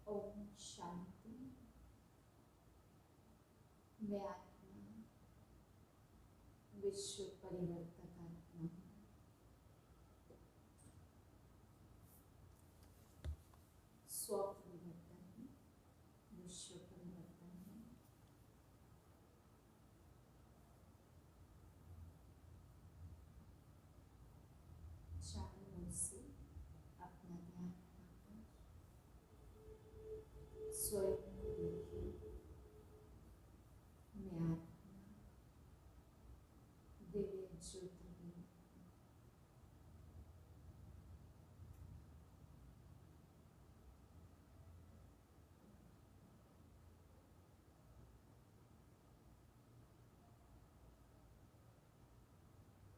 ओम शांति। मैं आत्मा विश्व परिवर्तक आत्मा हूँ। स्व परिवर्तन है, विश्व परिवर्तन है। चारों ओर से अपना ध्यान हटाकर स्वयं को देखिए। मैं आत्मा दिव्य ज्योति हूँ।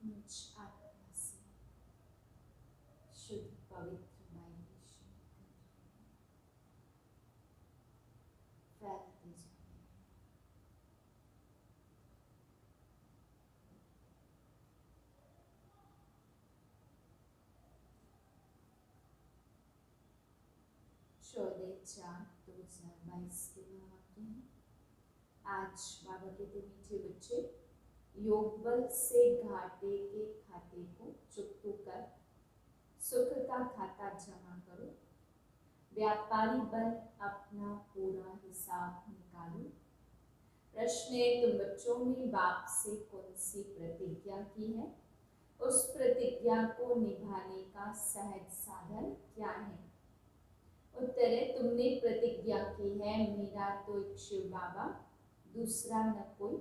मुझ आत्मा से शुद्ध पवित्र वाइब्रेशन फैलते जाए। चौदह 4/2022 के महावाक्य हैं। आज बाबा कहते मीठे बच्चे, योग बल से घाटे के खाते को चुकतू कर सुख का खाता जमा करो। व्यापारी बन अपना पूरा हिसाब निकालो। प्रश्न है, तुम बच्चों ने बाप से कौन सी प्रतिज्ञा की है? उस प्रतिज्ञा को निभाने का सहज साधन क्या है? उत्तर है, तुमने प्रतिज्ञा की है, मेरा तो एक शिव बाबा, दूसरा न कोई।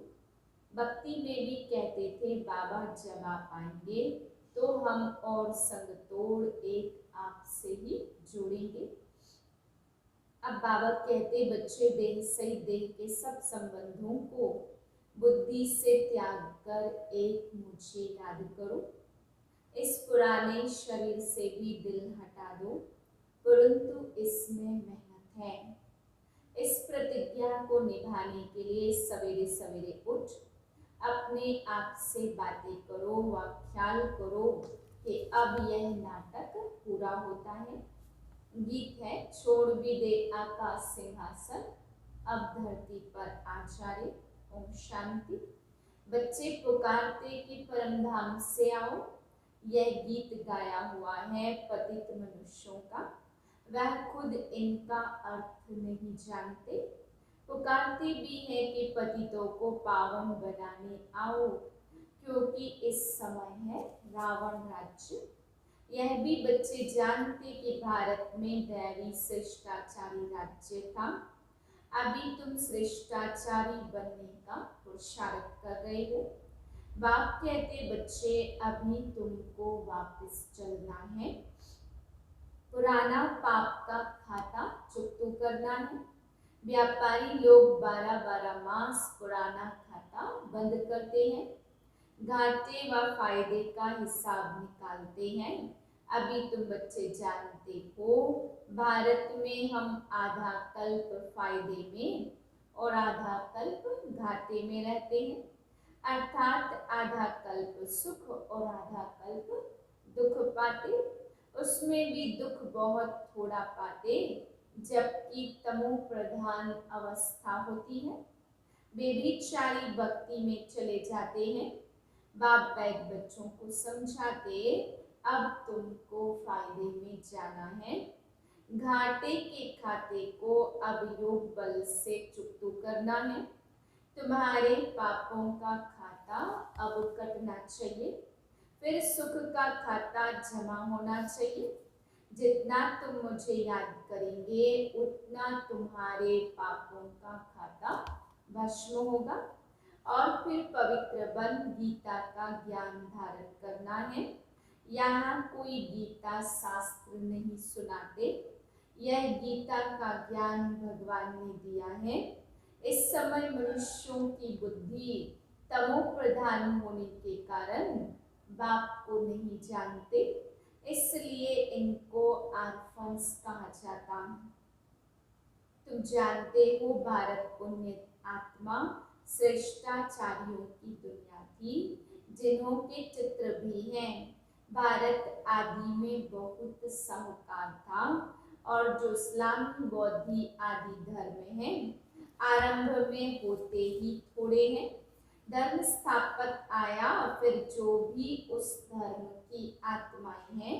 भक्ति में भी कहते थे, बाबा जब आप आएंगे तो हम और संग तोड़ एक आपसे ही जोड़ेंगे। अब बाबा कहते, बच्चे देह से देह के सब संबंधों को बुद्धि से त्याग कर एक मुझे याद करो। इस पुराने शरीर से भी दिल हटा दो, परंतु इसमें मेहनत है। इस प्रतिज्ञा को निभाने के लिए सवेरे सवेरे उठ अपने आप से बातें करो व ख्याल करो कि अब यह नाटक पूरा होता है। गीत है, छोड़ भी दे आकाश सिंहासन, अब धरती पर आ जा रे। ओम शांति। बच्चे पुकारते कि परम धाम से आओ। यह गीत गाया हुआ है पतित मनुष्यों का, वह खुद इनका अर्थ नहीं जानते। पुकारते भी है कि पतितों को पावन बनाने आओ, क्योंकि इस समय है रावण राज्य। यह भी बच्चे जानते कि भारत में दैवी शिष्टाचारी राज्य था। अभी तुम शिष्टाचारी बनने का पुरुषार्थ कर रहे हो। बाप कहते, बच्चे अभी तुमको वापस चलना है, पुराना पाप का खाता चुकतू करना है। व्यापारी लोग 12-12 मास पुराना खाता बंद करते हैं, घाटे व फायदे का हिसाब निकालते हैं। अभी तुम बच्चे जानते हो, भारत में हम आधा कल्प फायदे में और आधा कल्प घाटे में रहते हैं, अर्थात आधा कल्प सुख और आधा कल्प दुख पाते। उसमें भी दुख बहुत थोड़ा पाते, जबकि तमो प्रधान अवस्था होती है। वे भी चारी भक्ति में चले जाते हैं। बाप बैग बच्चों को समझाते, अब तुमको फायदे में जाना है। घाटे के खाते को अब योग बल से चुकतू करना है। तुम्हारे पापों का खाता अब कटना चाहिए, फिर सुख का खाता जमा होना चाहिए। जितना तुम मुझे याद करेंगे, उतना तुम्हारे पापों का खाता भस्म होगा और फिर पवित्र बन गीता का ज्ञान धारण करना है। यहाँ कोई गीता शास्त्र नहीं सुनाते, यह गीता का ज्ञान भगवान ने दिया है। इस समय मनुष्यों की बुद्धि तमो प्रधान होने के कारण बाप को नहीं जानते, इसलिए इनको आर्फन्स कहा जाता है। तुम जानते हो, भारत पुण्य आत्मा श्रेष्ठाचार्यों की दुनिया थी, जिन्हों के चित्र भी हैं। भारत आदि में बहुत साहूकार था और जो इस्लामी बौद्धि आदि धर्म हैं आरंभ में होते ही थोड़े हैं। धर्म स्थापक आया, फिर जो भी उस धर्म की आत्माएं हैं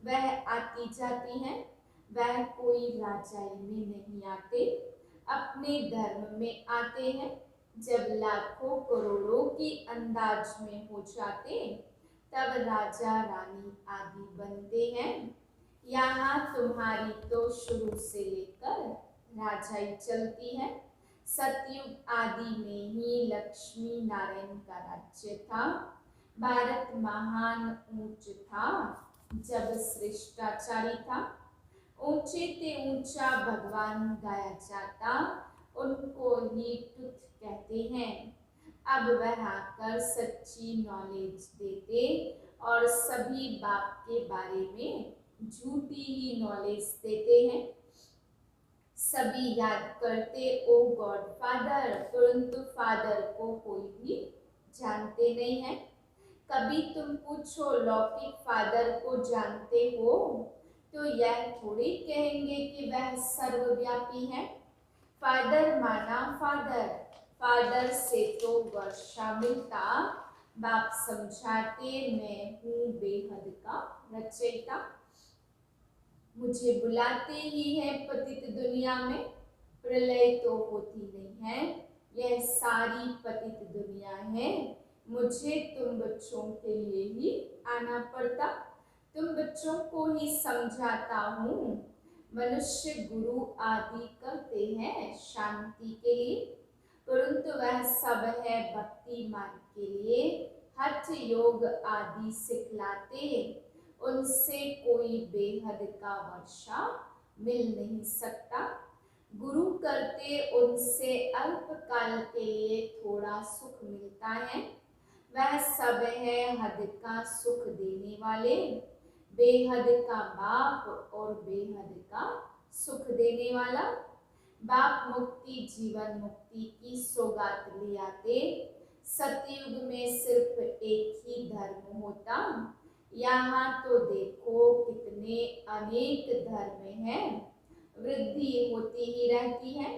वह आती जाती हैं। वह कोई राजाई में नहीं आते, अपने धर्म में आते हैं। जब लाखों करोड़ों की अंदाज में हो जाते तब राजा रानी आदि बनते हैं। यहाँ तुम्हारी तो शुरू से लेकर राजाई चलती है। सतयुग आदि में ही लक्ष्मी नारायण का राज्य था। भारत महान ऊंच था जब श्रेष्ठाचारी था। ऊंचे ते ऊंचा भगवान गाया जाता, उनको ही तुच्छ कहते हैं। अब वह आकर सच्ची नॉलेज देते और सभी बाप के बारे में झूठी ही नॉलेज देते हैं। सभी याद करते ओ गॉड फादर, परंतु फादर को कोई भी जानते नहीं है। कभी तुम पूछो लौकिक फादर को जानते हो, तो यह थोड़ी कहेंगे कि वह सर्वव्यापी है। फादर माना फादर, फादर से तो वर्षा मिलता। बाप समझाते मैं हूँ बेहद का रचयिता। मुझे बुलाते ही है पतित दुनिया में, प्रलय तो होती नहीं है, यह सारी पतित दुनिया है। मुझे तुम बच्चों के लिए ही आना पड़ता, तुम बच्चों को ही समझाता हूँ। मनुष्य गुरु आदि करते हैं शांति के लिए, परंतु वह सब है भक्ति मार्ग के लिए। हठ योग आदि सिखलाते, उनसे कोई बेहद का वर्षा मिल नहीं सकता। गुरु करते उनसे अल्पकाल के लिए थोड़ा सुख मिलता है। वह सब है हद का सुख देने वाले, बेहद का बाप और बेहद का सुख देने वाला। बाप मुक्ति जीवन मुक्ति की सौगात ले आते। सतयुग में सिर्फ एक ही धर्म होता, यहाँ तो देखो कितने अनेक धर्म हैं, वृद्धि होती ही रहती है।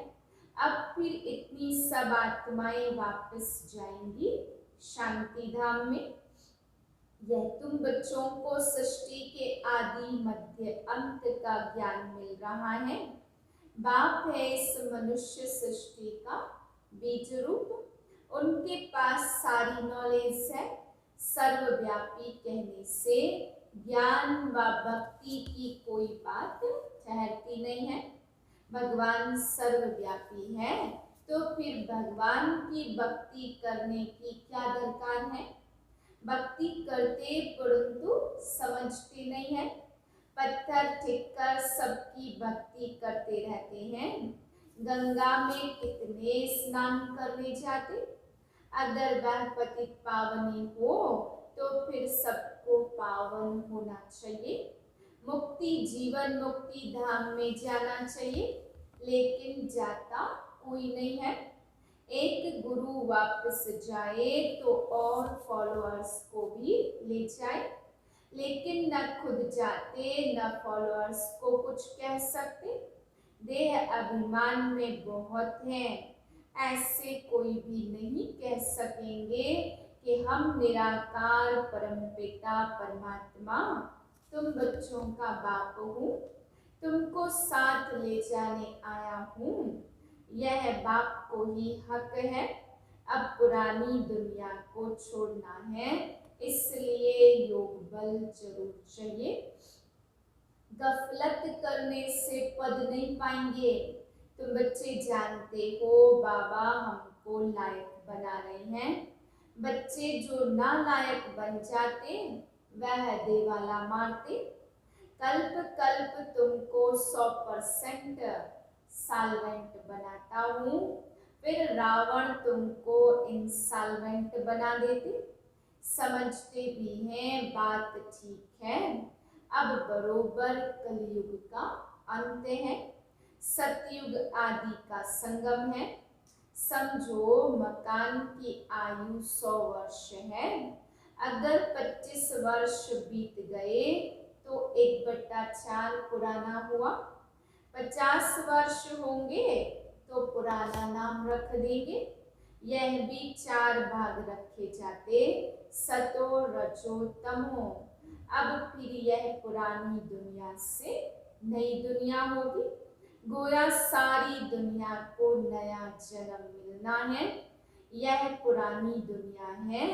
अब फिर इतनी सब आत्माएं वापस जाएंगी शांति धाम में। यह तुम बच्चों को सृष्टि के आदि मध्य अंत का ज्ञान मिल रहा है। बाप है इस मनुष्य सृष्टि का बीज रूप, उनके पास सारी नॉलेज है। सर्वव्यापी कहने से ज्ञान व भक्ति की कोई बात ठहरती नहीं है। भगवान सर्वव्यापी है, तो फिर भगवान की भक्ति करने की क्या दरकार है। भक्ति करते परंतु समझते नहीं है। पत्थर टिककर सबकी भक्ति करते रहते हैं। गंगा में कितने स्नान करने जाते, अगर वह पतित पावनी हो तो फिर सबको पावन होना चाहिए। मुक्ति जीवन मुक्ति धाम में जाना चाहिए, लेकिन जाता कोई नहीं है। एक गुरु वापस जाए तो और फॉलोअर्स को भी ले जाए, लेकिन न खुद जाते न फॉलोअर्स को कुछ कह सकते। देह अभिमान में बहुत हैं, ऐसे कोई भी नहीं कह सकेंगे कि हम निराकार परमपिता परमात्मा तुम बच्चों का बाप हूँ, तुमको साथ ले जाने आया हूँ। यह बाप को ही हक है। अब पुरानी दुनिया को छोड़ना है, इसलिए योग बल जरूर चाहिए। गफलत करने से पद नहीं पाएंगे। तुम बच्चे जानते हो बाबा हमको लायक बना रहे हैं। बच्चे जो नालायक बन जाते वह देवाला मारते। कल्प कल्प तुमको 100% साल्वेंट बनाता हूँ, फिर रावण तुमको इंसाल्वेंट बना देते। समझते भी हैं बात ठीक है। अब बरोबर कलयुग का अंत है, सतयुग आदि का संगम है। समझो मकान की आयु 100 वर्ष है, अगर 25 वर्ष बीत गए तो 1/4 पुराना हुआ। 50 वर्ष होंगे तो पुराना नाम रख देंगे। यह भी 4 भाग रखे जाते, सतो रजो तमो। अब फिर यह पुरानी दुनिया से नई दुनिया होगी। गोया सारी दुनिया को नया जन्म मिलना है। यह पुरानी दुनिया है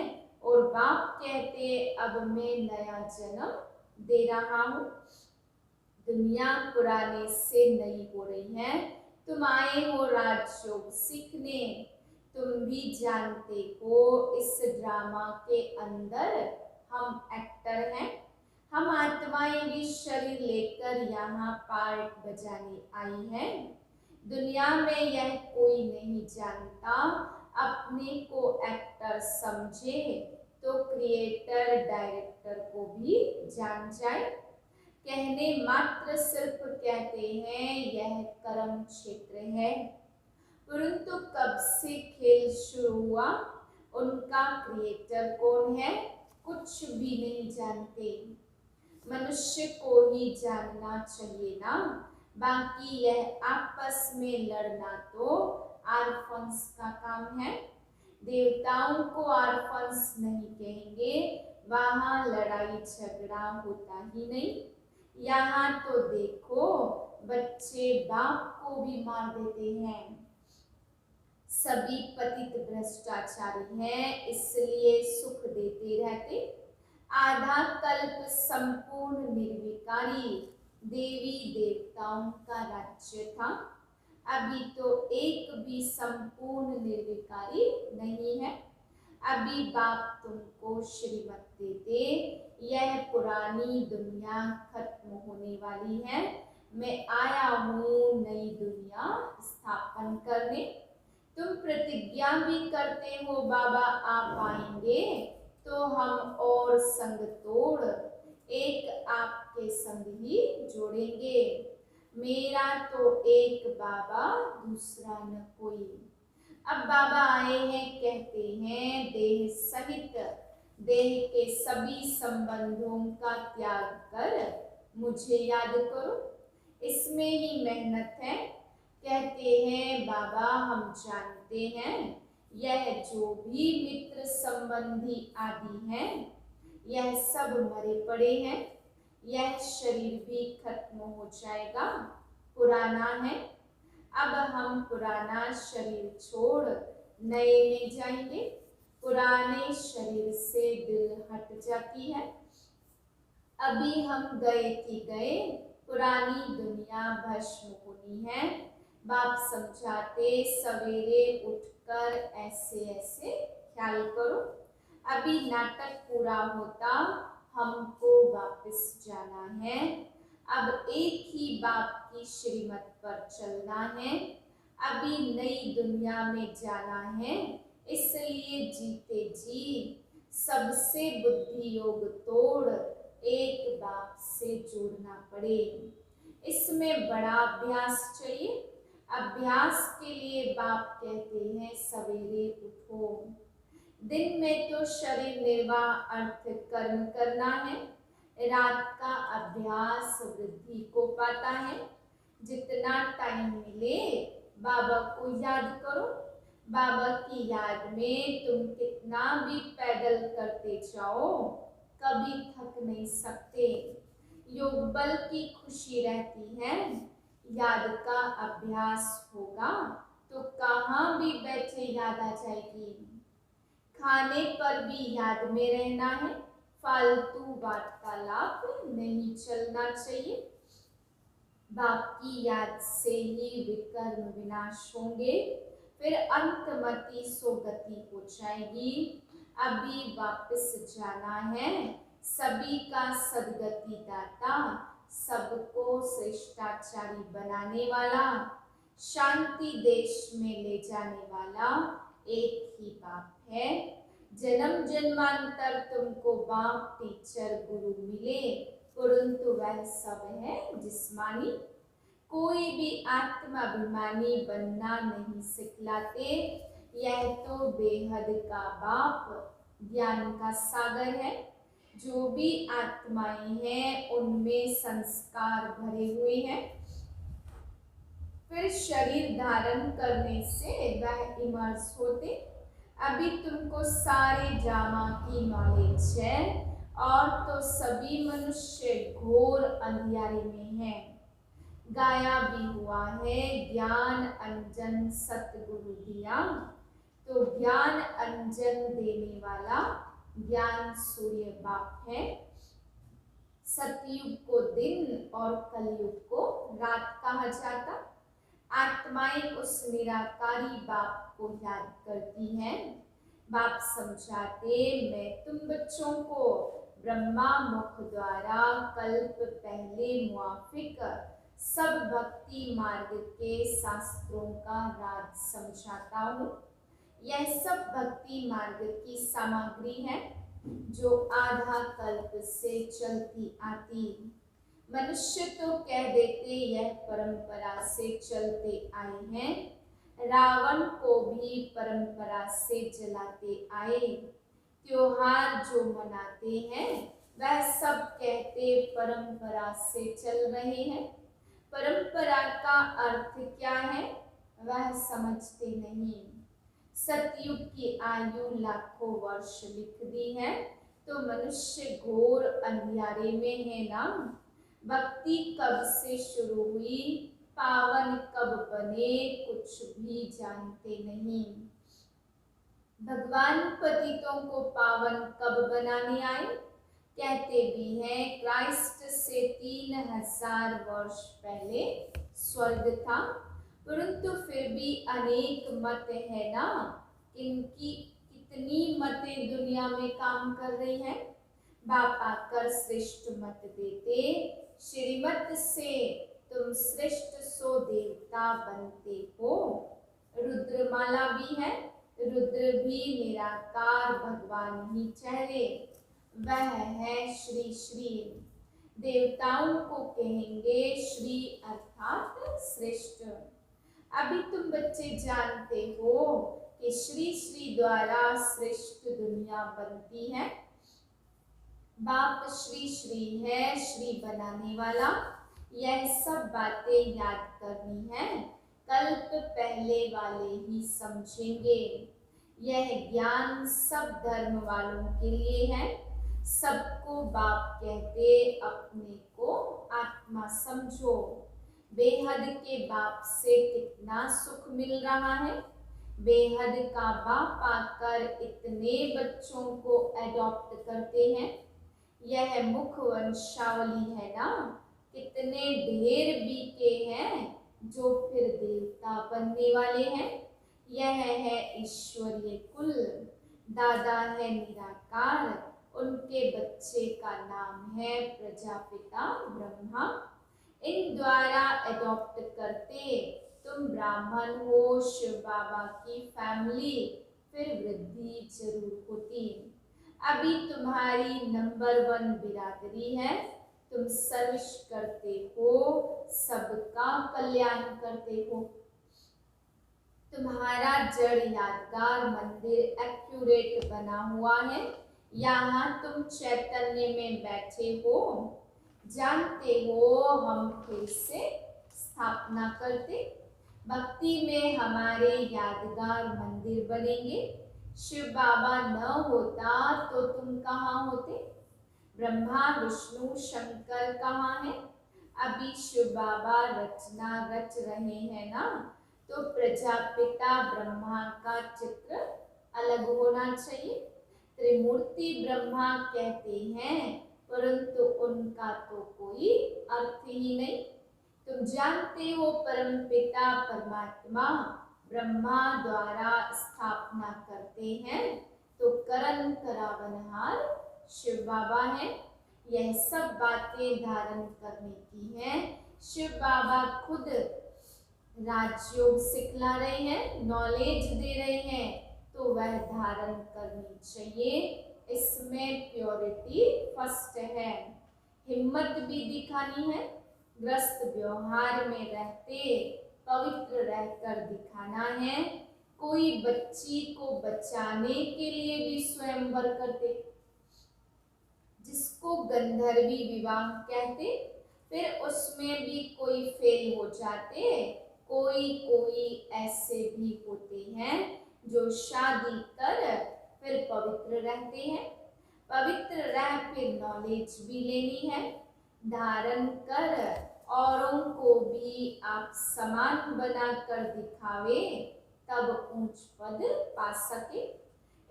और बाप कहते अब मैं नया जन्म दे रहा हूँ। दुनिया पुराने से नई हो रही है। तुम आए हो राजयोग सीखने। तुम भी जानते हो इस ड्रामा के अंदर हम एक्टर हैं। हम आत्माएं भी शरीर लेकर यहाँ पार्ट बजाने आई हैं। दुनिया में यह कोई नहीं जानता। अपने को एक्टर समझे तो क्रिएटर डायरेक्टर को भी जान जाए। कहने मात्र सिर्फ कहते हैं यह कर्म क्षेत्र है, परंतु कब से खेल शुरू हुआ, उनका क्रिएटर कौन है, कुछ भी नहीं जानते। मनुष्य को ही जानना चाहिए ना। बाकी यह आपस में लड़ना तो आर्फन्स का काम है। देवताओं को आर्फन्स नहीं कहेंगे, वहां लड़ाई झगड़ा होता ही नहीं। यहाँ तो देखो बच्चे बाप को भी मार देते हैं। सभी पतित भ्रष्टाचारी हैं, इसलिए सुख देते रहते। आधा कल्प संपूर्ण निर्विकारी देवी देवताओं का राज्य था। अभी तो एक भी संपूर्ण निर्विकारी नहीं है। अभी बाप तुमको श्रीमत देते, यह पुरानी दुनिया खत्म होने वाली है। मैं आया हूँ नई दुनिया स्थापन करने। तुम प्रतिज्ञा भी करते हो बाबा आप आएंगे तो हम और संग तोड़ एक आपके संग ही जोड़ेंगे। मेरा तो एक बाबा दूसरा न कोई। अब बाबा आए हैं, कहते हैं देह सहित देह के सभी संबंधों का त्याग कर मुझे याद करो। इसमें ही मेहनत है। कहते हैं बाबा हम जानते हैं यह जो भी मित्र संबंधी आदि हैं यह सब मरे पड़े हैं। यह शरीर भी खत्म हो जाएगा, पुराना है। अब हम पुराना शरीर छोड़ नए में जाएंगे। पुराने शरीर से दिल हट जाती है। अभी हम गए कि गए, पुरानी दुनिया भस्म होनी है। बाप समझाते सवेरे उठकर ऐसे ऐसे ख्याल करो। अभी नाटक पूरा होता, हमको वापस जाना है। अब एक ही बाप की श्रीमत पर चलना है। अभी नई दुनिया में जाना है, इसलिए जीते जी सबसे बुद्धि योग तोड़ एक बाप से जोड़ना पड़े। इसमें बड़ा अभ्यास चाहिए। अभ्यास के लिए बाप कहते हैं सवेरे उठो। दिन में तो शरीर निर्वाह अर्थ कर्म करना है। रात का अभ्यास वृद्धि को पाता है। जितना टाइम मिले बाबा को याद करो। बाबा की याद में तुम कितना भी पैदल करते जाओ कभी थक नहीं सकते। योग बल की खुशी रहती है। याद का अभ्यास होगा तो कहाँ भी बैठे याद आ जाएगी। खाने पर भी याद में रहना है। फालतू वार्तालाप नहीं चलना चाहिए। बाप की याद से ही विकर्म विनाश होंगे, फिर अंतमति सोगति हो जाएगी। अभी वापस जाना है। सभी का सदगति दाता, सबको श्रेष्ठाचारी बनाने वाला, शांति देश में ले जाने वाला एक ही बाप है। जन्म जन्मांतर तुमको बाप टीचर गुरु मिले, परंतु वह सब है जिस्मानी। कोई भी आत्माभिमानी बनना नहीं सिखलाते। यह तो बेहद का बाप ज्ञान का सागर है। जो भी आत्माएं हैं उनमें संस्कार भरे हुए हैं। फिर शरीर धारण करने से वह इमर्स होते। अभी तुमको सारे ड्रामा की नॉलेज है और तो सभी मनुष्य घोर अंधियारे में हैं। गाया भी हुआ है, ज्ञान अंजन सतगुरु दिया। तो ज्ञान अंजन देने वाला ज्ञान सूर्य बाप है। सतयुग को दिन और कलयुग को रात कहा जाता। आत्माएं उस निराकारी बाप को याद करती हैं। बाप समझाते, मैं तुम बच्चों को ब्रह्मा मुख द्वारा कल्प पहले मुआफिक सब भक्ति मार्ग के शास्त्रों का राज समझाता हूँ। यह सब भक्ति मार्ग की सामग्री है जो आधा कल्प से चलती आती। मनुष्य तो कह देते यह परंपरा से चलते आए हैं। रावण को भी परंपरा से जलाते आए। त्योहार जो मनाते हैं वह सब कहते परंपरा से चल रहे हैं। परंपरा का अर्थ क्या है वह समझते नहीं। सतयुग की आयु लाखों वर्ष लिख दी है तो मनुष्य घोर अंधियारे में है ना। भक्ति कब से शुरू हुई, पावन कब बने, कुछ भी जानते नहीं। भगवान पतितों को पावन कब बनाने आए? कहते भी हैं क्राइस्ट से 3000 वर्ष पहले स्वर्ग था। परंतु फिर भी अनेक मत है ना। इनकी कितनी मतें दुनिया में काम कर रही हैं। बाप आकर श्रेष्ठ मत देते। श्रीमत से तुम श्रेष्ठ सो देवता बनते हो। रुद्रमाला भी है। रुद्र भी निराकार भगवान ही ठहरे। वह है श्री श्री। देवताओं को कहेंगे श्री अर्थात श्रेष्ठ। अभी तुम बच्चे जानते हो कि श्री श्री द्वारा श्रेष्ठ दुनिया बनती है। बाप श्री श्री है, श्री बनाने वाला। यह सब बातें याद करनी है। कल्प पहले वाले ही समझेंगे। यह ज्ञान सब धर्म वालों के लिए है। सबको बाप कहते अपने को आत्मा समझो। बेहद के बाप से कितना सुख मिल रहा है। बेहद का बाप आकर इतने बच्चों को एडॉप्ट करते हैं। यह मुख वंशावली है ना। कितने ढेर बीके हैं जो फिर देवता बनने वाले हैं। यह है ईश्वरीय कुल। दादा है निराकार। उनके बच्चे का नाम है प्रजापिता ब्रह्मा। इन द्वारा एडॉप्ट करते तुम ब्राह्मण हो, शिव बाबा की फैमिली, फिर वृद्धि जरूर होती। अभी तुम्हारी नंबर 1 बिरादरी है। तुम सर्विस करते हो, सबका कल्याण करते हो। तुम्हारा जड़ यादगार मंदिर एक्यूरेट बना हुआ है। यहाँ तुम चैतन्य में बैठे हो। जानते हो हम फिर से स्थापना करते। भक्ति में हमारे यादगार मंदिर बनेंगे। शिव बाबा न होता तो तुम कहाँ होते? ब्रह्मा विष्णु शंकर कहाँ हैं? अभी शिव बाबा रचना रच रहे हैं ना। तो प्रजापिता ब्रह्मा का चित्र अलग होना चाहिए। त्रिमूर्ति ब्रह्मा कहते हैं परंतु उनका तो कोई अर्थ ही नहीं। तुम जानते हो परमपिता परमात्मा ब्रह्मा द्वारा स्थापना करते हैं तो करण करावनहार शिव बाबा है। यह सब बातें धारण करने की हैं। शिव बाबा खुद राजयोग सिखला रहे हैं, नॉलेज दे रहे हैं, तो वह धारण करनी चाहिए। इसमें प्योरिटी फर्स्ट है। हिम्मत भी दिखानी है। ग्रस्त व्यवहार में रहते पवित्र रहकर दिखाना है। कोई बच्ची को बचाने के लिए भी स्वयंवर करते, जिसको गंधर्वी विवाह कहते। फिर उसमें भी कोई फेल हो जाते कोई कोई ऐसे भी होते हैं जो शादी कर फिर पवित्र रहते हैं, पवित्र रह फिर नॉलेज भी लेनी है, धारण कर औरों को भी आप समान बनाकर दिखावे, तब ऊंच पद पा सके।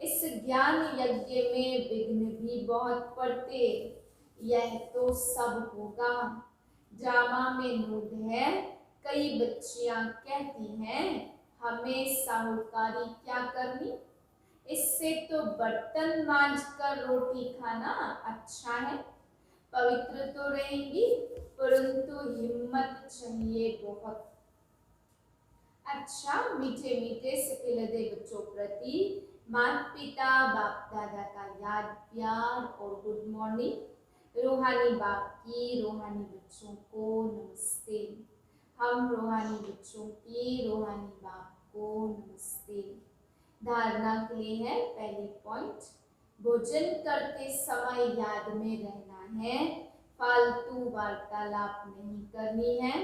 इस ज्ञान यज्ञ में विघ्न भी बहुत पड़ते, यह तो सब होगा। ड्रामा में नूड है, कई बच्चियां कहती हैं हमें साहूकारी क्या करनी, इससे तो बर्तन मांज कर रोटी खाना अच्छा है। पवित्र तो रहेंगी परंतु हिम्मत चाहिए बहुत। अच्छा, मीठे मीठे सिकिलदे बच्चों प्रति माता पिता बाप दादा का याद प्यार और गुड मॉर्निंग। रूहानी बाप की रूहानी बच्चों को नमस्ते। हम रूहानी बच्चों की रूहानी बाप को नमस्ते। धारणा के लिए है पहली पॉइंट, भोजन करते समय याद में रहना है, फालतू वार्तालाप नहीं करनी है,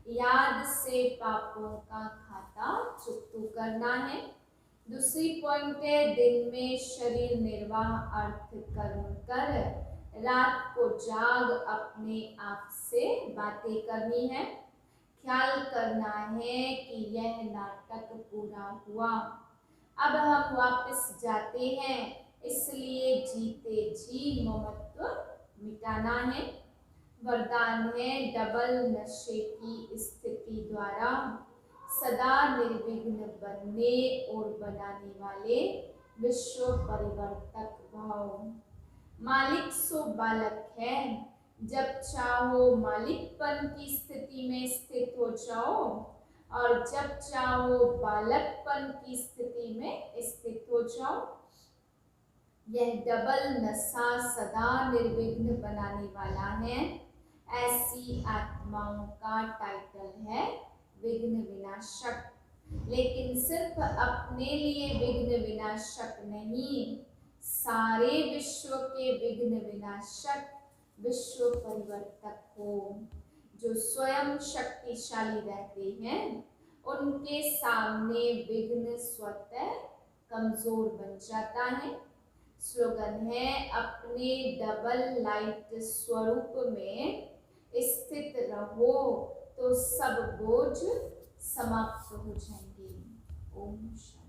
याद से पापों का खाता चुकता करना है। दूसरी पॉइंट है दिन में शरीर निर्वाह अर्थ कर्म कर, रात को जाग अपने आप से बातें करनी है, ख्याल करना है कि यह नाटक पूरा हुआ, अब हम वापस जाते हैं, इसलिए जीते जी ममत्व मिटाना है। वरदान है डबल नशे की स्थिति द्वारा सदा निर्विघ्न बनने और बनाने वाले विश्व परिवर्तक भाव। मालिक सो बालक है, जब चाहो मालिकपन की स्थिति में स्थित हो जाओ और जब चाहो बालकपन की स्थिति में स्थित हो जाओ। यह डबल नशा सदा निर्विघ्न बनाने वाला है। ऐसी आत्माओं का टाइटल है विघ्न विनाशक, लेकिन सिर्फ अपने लिए विघ्न विनाशक नहीं, सारे विश्व के विघ्न विनाशक, विश्व परिवर्तक हो। जो स्वयं शक्तिशाली रहते हैं उनके सामने विघ्न स्वतः कमजोर बन जाता है। स्लोगन है अपने डबल लाइट स्वरूप में स्थित रहो तो सब बोझ समाप्त हो जाएंगे। ओम शांति।